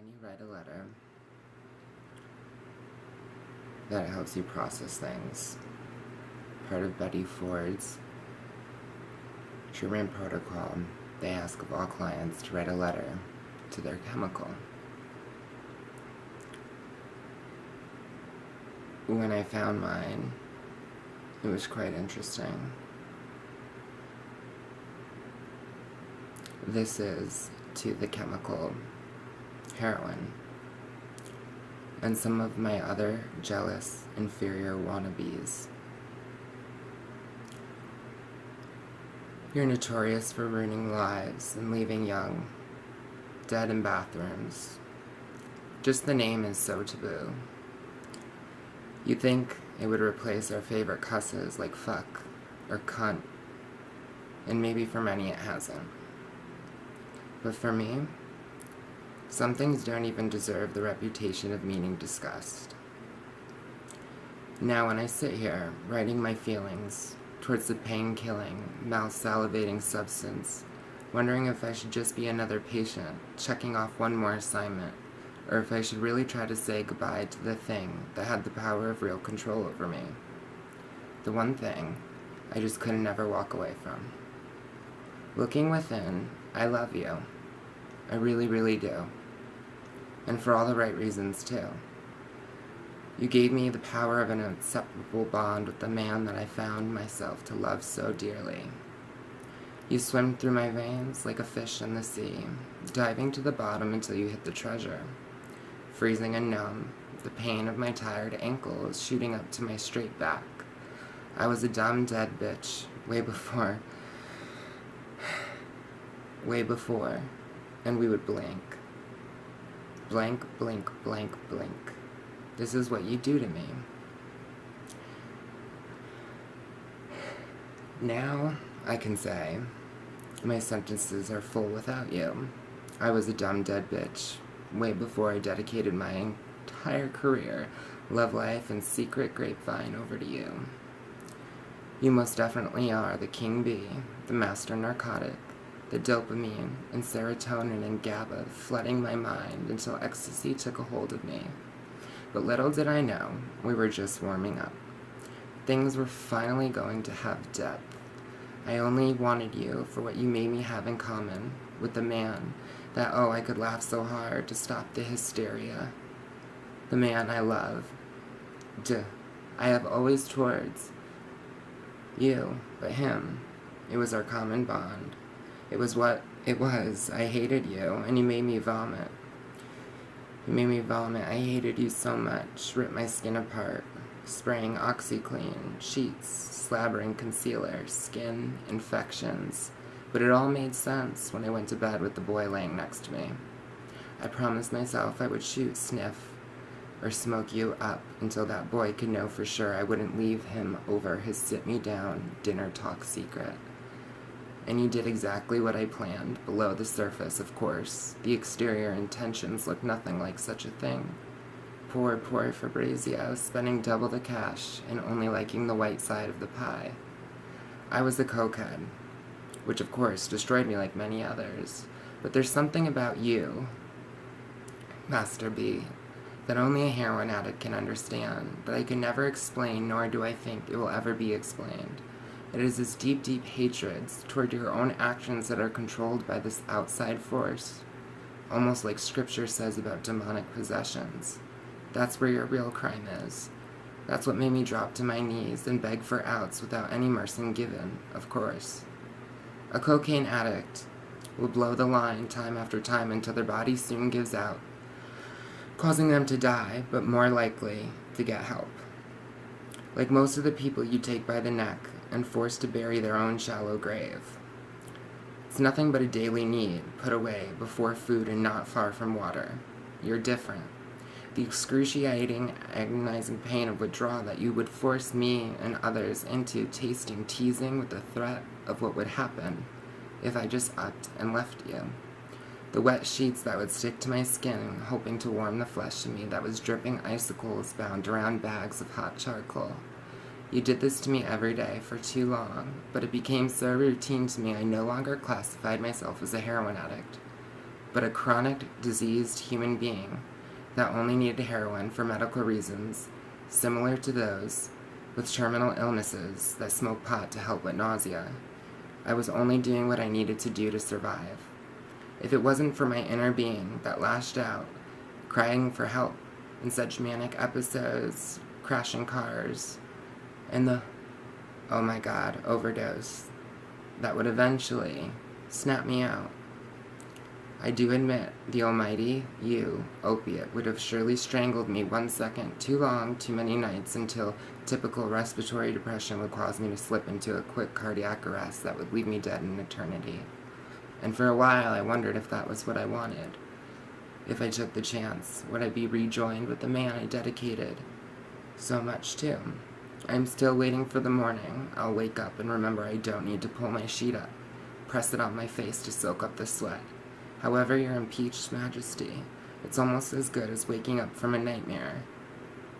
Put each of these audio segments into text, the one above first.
when you write a letter that helps you process things. Part of Betty Ford's treatment protocol, they ask of all clients to write a letter to their chemical. When I found mine, it was quite interesting. This is to the chemical heroin and some of my other jealous, inferior wannabes. You're notorious for ruining lives and leaving young, dead in bathrooms. Just the name is so taboo. You'd think it would replace our favorite cusses like fuck or cunt, and maybe for many it hasn't. But for me, some things don't even deserve the reputation of meaning discussed. Now when I sit here, writing my feelings towards the pain-killing, mouth-salivating substance, wondering if I should just be another patient, checking off one more assignment, or if I should really try to say goodbye to the thing that had the power of real control over me. The one thing I just couldn't ever walk away from. Looking within, I love you. I really, really do. And for all the right reasons, too. You gave me the power of an inseparable bond with the man that I found myself to love so dearly. You swim through my veins like a fish in the sea, diving to the bottom until you hit the treasure. Freezing and numb, the pain of my tired ankles shooting up to my straight back. I was a dumb, dead bitch, way before, and we would blink. Blank, blink, blank, blink. This is what you do to me. Now, I can say, my sentences are full without you. I was a dumb, dead bitch, way before I dedicated my entire career, love life, and secret grapevine over to you. You most definitely are the king bee, the master narcotic, the dopamine and serotonin and GABA flooding my mind until ecstasy took a hold of me. But little did I know, we were just warming up. Things were finally going to have depth. I only wanted you for what you made me have in common with the man that, I could laugh so hard to stop the hysteria. The man I love. I have always towards you, but him. It was our common bond. It was what it was. I hated you, and you made me vomit. You made me vomit. I hated you so much. Ripped my skin apart. Spraying OxyClean, sheets, slabbering concealer, skin, infections. But it all made sense when I went to bed with the boy laying next to me. I promised myself I would shoot, sniff, or smoke you up until that boy could know for sure I wouldn't leave him over his sit-me-down dinner talk secret. And you did exactly what I planned, below the surface, of course. The exterior intentions looked nothing like such a thing. Poor Fabrizio, spending double the cash and only liking the white side of the pie. I was a cokehead, which of course destroyed me like many others. But there's something about you, Master B, that only a heroin addict can understand, that I can never explain, nor do I think it will ever be explained. It is this deep, deep hatred toward your own actions that are controlled by this outside force, almost like scripture says about demonic possessions. That's where your real crime is. That's what made me drop to my knees and beg for outs without any mercy given, of course. A cocaine addict will blow the line time after time until their body soon gives out, causing them to die, but more likely to get help. Like most of the people you take by the neck and force to bury their own shallow grave. It's nothing but a daily need, put away before food and not far from water. You're different. The excruciating, agonizing pain of withdrawal that you would force me and others into tasting, teasing with the threat of what would happen if I just upped and left you. The wet sheets that would stick to my skin, hoping to warm the flesh in me that was dripping icicles bound around bags of hot charcoal. You did this to me every day for too long, but it became so routine to me I no longer classified myself as a heroin addict. but a chronic, diseased human being that only needed heroin for medical reasons, similar to those with terminal illnesses that smoke pot to help with nausea. I was only doing what I needed to do to survive. If it wasn't for my inner being that lashed out, crying for help in such manic episodes, crashing cars, and the, oh my god, overdose that would eventually snap me out, I do admit the almighty opiate would have surely strangled me 1 second too long, too many nights, until typical respiratory depression would cause me to slip into a quick cardiac arrest that would leave me dead in eternity. And for a while I wondered if that was what I wanted. If I took the chance, would I be rejoined with the man I dedicated so much to? I'm still waiting for the morning. I'll wake up and remember I don't need to pull my sheet up, press it on my face to soak up the sweat. However, your impeached majesty, it's almost as good as waking up from a nightmare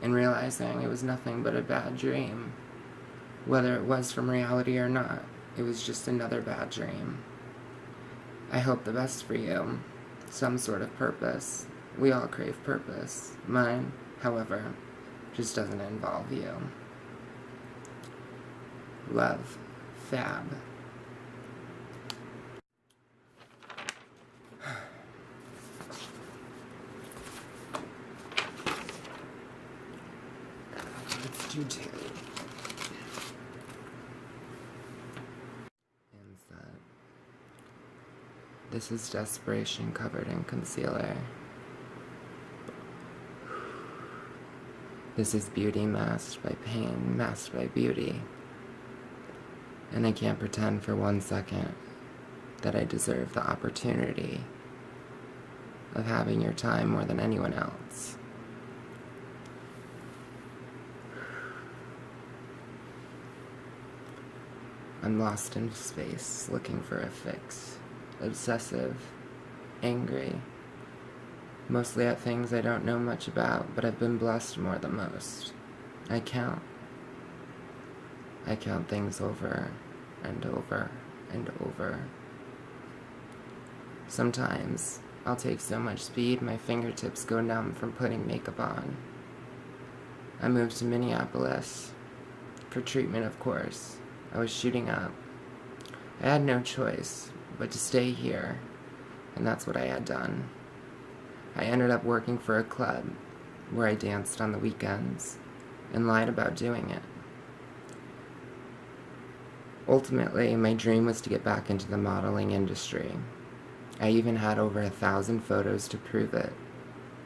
and realizing it was nothing but a bad dream. Whether it was from reality or not, it was just another bad dream. I hope the best for you. Some sort of purpose. We all crave purpose. Mine, however, just doesn't involve you. Love, Fab. Let's do two. This is desperation covered in concealer. This is beauty masked by pain, masked by beauty. And I can't pretend for 1 second that I deserve the opportunity of having your time more than anyone else. I'm lost in space, looking for a fix. Obsessive, angry, mostly at things I don't know much about, but I've been blessed more than most. I count things over and over and over. Sometimes I'll take so much speed my fingertips go numb from putting makeup on. I moved to Minneapolis for treatment, of course. I was shooting up. I had no choice but to stay here, and that's what I had done. I ended up working for a club where I danced on the weekends and lied about doing it. Ultimately, my dream was to get back into the modeling industry. I even had over 1,000 photos to prove it.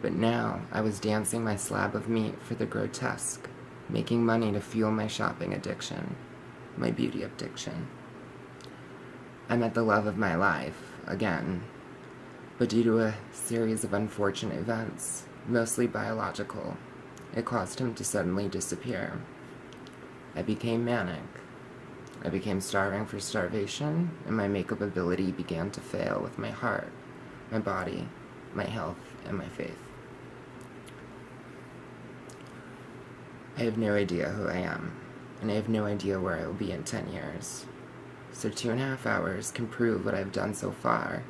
But now, I was dancing my slab of meat for the grotesque, making money to fuel my shopping addiction, my beauty addiction. I met the love of my life, again, but due to a series of unfortunate events, mostly biological, it caused him to suddenly disappear. I became manic. I became starving for starvation, and my makeup ability began to fail with my heart, my body, my health, and my faith. I have no idea who I am, and I have no idea where I will be in 10 years. So 2.5 hours can prove what I've done so far,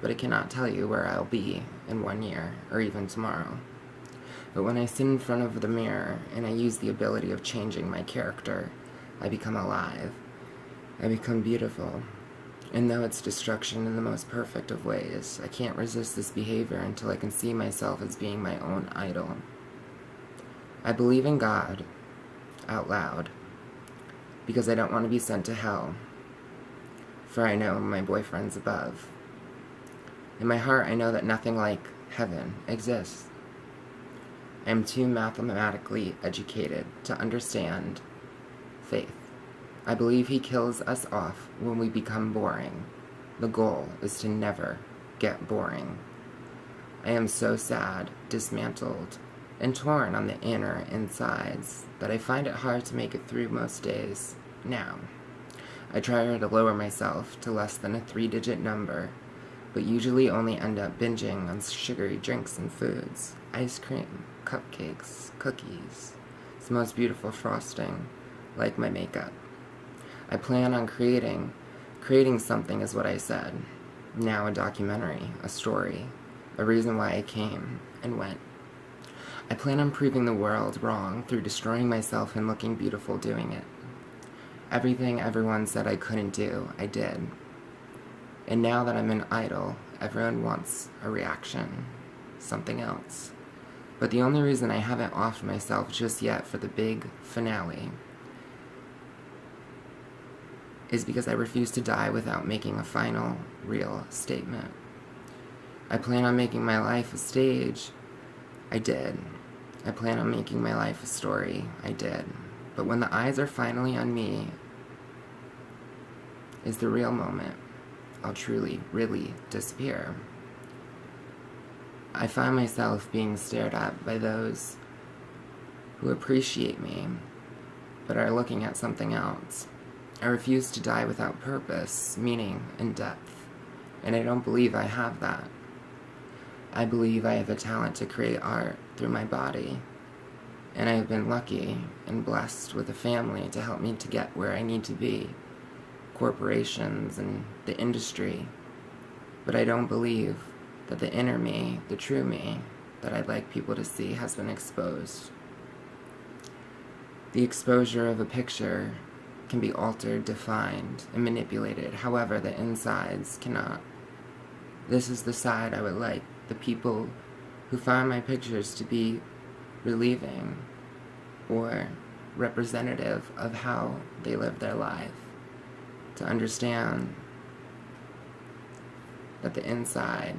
but I cannot tell you where I'll be in 1 year, or even tomorrow. But when I sit in front of the mirror and I use the ability of changing my character, I become alive. I become beautiful. And though it's destruction in the most perfect of ways, I can't resist this behavior until I can see myself as being my own idol. I believe in God, out loud, because I don't want to be sent to hell, for I know my boyfriend's above. In my heart, I know that nothing like heaven exists. I am too mathematically educated to understand faith. I believe he kills us off when we become boring. The goal is to never get boring. I am so sad, dismantled, and torn on the inner insides that I find it hard to make it through most days now. I try to lower myself to less than a 3-digit number, but usually only end up binging on sugary drinks and foods, ice cream, cupcakes, cookies. It's the most beautiful frosting, like my makeup. I plan on creating something is what I said. now a documentary, a story, a reason why I came and went. I plan on proving the world wrong through destroying myself and looking beautiful doing it. Everything everyone said I couldn't do, I did. And now that I'm an idol, everyone wants a reaction, something else. But the only reason I haven't offed myself just yet for the big finale is because I refuse to die without making a final, real statement. I plan on making my life a stage. I did. I plan on making my life a story. I did. But when the eyes are finally on me is the real moment, I'll truly, really disappear. I find myself being stared at by those who appreciate me, but are looking at something else. I refuse to die without purpose, meaning, and depth, and I don't believe I have that. I believe I have a talent to create art through my body, and I have been lucky and blessed with a family to help me to get where I need to be, corporations and the industry, but I don't believe that the inner me, the true me, that I'd like people to see has been exposed. The exposure of a picture can be altered, defined, and manipulated. However, the insides cannot. This is the side I would like the people who find my pictures to be relieving or representative of how they live their life, to understand that the inside,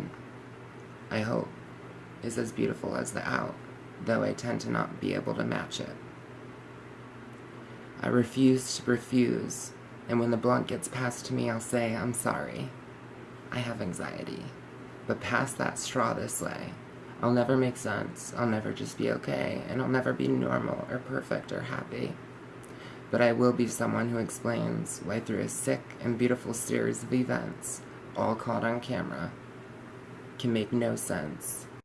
I hope, is as beautiful as the out, though I tend to not be able to match it. I refuse to refuse, and when the blunt gets passed to me, I'll say, I'm sorry. I have anxiety. But pass that straw this way. I'll never make sense, I'll never just be okay, and I'll never be normal or perfect or happy. But I will be someone who explains why through a sick and beautiful series of events, all caught on camera, can make no sense,